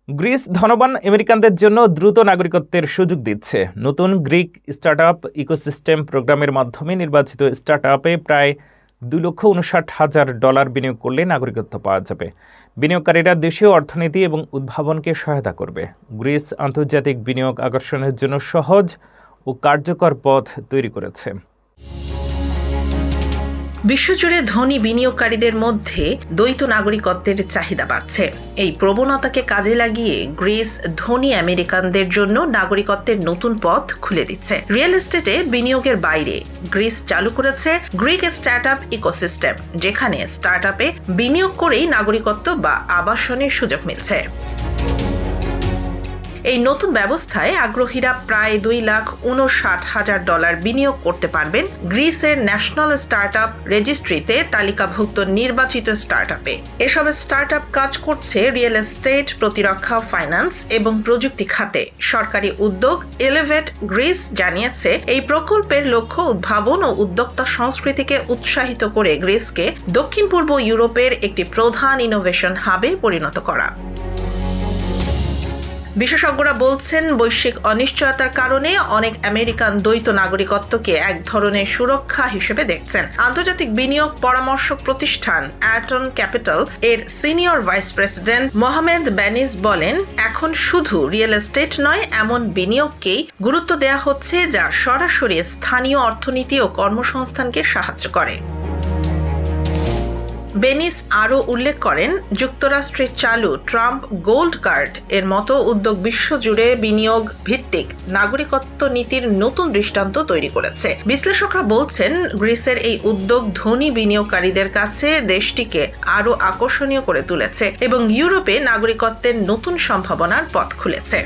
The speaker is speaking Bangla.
গ্রিস ধনবান আমেরিকানদের জন্য দ্রুত নাগরিকত্বের সুযোগ দিচ্ছে। নতুন গ্রিক স্টার্টআপ ইকোসিস্টেম প্রোগ্রামের মাধ্যমে নির্বাচিত স্টার্টআপে প্রায় $2,59,000 বিনিয়োগ করলে নাগরিকত্ব পাওয়া যাবে। বিনিয়োগকারীরা দেশীয় অর্থনীতি এবং উদ্ভাবনকে সহায়তা করবে। গ্রিস আন্তর্জাতিক বিনিয়োগ আকর্ষণের জন্য সহজ ও কার্যকর পথ তৈরি করেছে। বিশ্বজুড়ে ধনী বিনিয়োগকারীদের মধ্যে দ্বৈত নাগরিকত্বের চাহিদা বাড়ছে। এই প্রবণতাকে কাজে লাগিয়ে গ্রিস ধনী আমেরিকানদের জন্য নাগরিকত্বের নতুন পথ খুলে দিচ্ছে। রিয়েল এস্টেটে বিনিয়োগের বাইরে গ্রিস চালু করেছে গ্রিক স্টার্টআপ ইকোসিস্টেম, যেখানে স্টার্টআপে বিনিয়োগ করেই নাগরিকত্ব বা আবাসনের সুযোগ মিলছে। এই নতুন ব্যবস্থায় আগ্রহীরা প্রায় $2,59,000 বিনিয়োগ করতে পারবেন গ্রিসের ন্যাশনাল স্টার্টআপ রেজিস্ট্রিতে তালিকাভুক্ত নির্বাচিত স্টার্টআপে। এসব স্টার্টআপ কাজ করছে রিয়েল এস্টেট, প্রতিরক্ষা, ফাইন্যান্স এবং প্রযুক্তি খাতে। সরকারি উদ্যোগ এলিভেট গ্রিস জানিয়েছে, এই প্রকল্পের লক্ষ্য উদ্ভাবন ও উদ্যোক্তা সংস্কৃতিকে উৎসাহিত করে গ্রিসকে দক্ষিণ পূর্ব ইউরোপের একটি প্রধান ইনোভেশন হাবে পরিণত করা। বিশেষজ্ঞরা বলছেন, বৈশ্বিক অনিশ্চয়তার কারণে অনেক আমেরিকান দ্বৈত নাগরিকত্বকে এক ধরনের সুরক্ষা হিসেবে দেখছেন। আন্তর্জাতিক বিনিয়োগ পরামর্শক প্রতিষ্ঠান অ্যাটন ক্যাপিটাল এর সিনিয়র ভাইস প্রেসিডেন্ট মোহাম্মদ বেনিস বলেন, এখন শুধু রিয়েল এস্টেট নয়, এমন বিনিয়োগকেই গুরুত্ব দেওয়া হচ্ছে যা সরাসরি স্থানীয় অর্থনীতি ও কর্মসংস্থানকে সাহায্য করে। বেনিস আরও উল্লেখ করেন, যুক্তরাষ্ট্রে চালু ট্রাম্প গোল্ড কার্ড এর মতো উদ্যোগ বিশ্বজুড়ে বিনিয়োগ ভিত্তিক নাগরিকত্ব নীতির নতুন দৃষ্টান্ত তৈরি করেছে। বিশ্লেষকরা বলছেন, গ্রিসের এই উদ্যোগ ধনী বিনিয়োগকারীদের কাছে দেশটিকে আরও আকর্ষণীয় করে তুলেছে এবং ইউরোপে নাগরিকত্বের নতুন সম্ভাবনার পথ খুলেছে।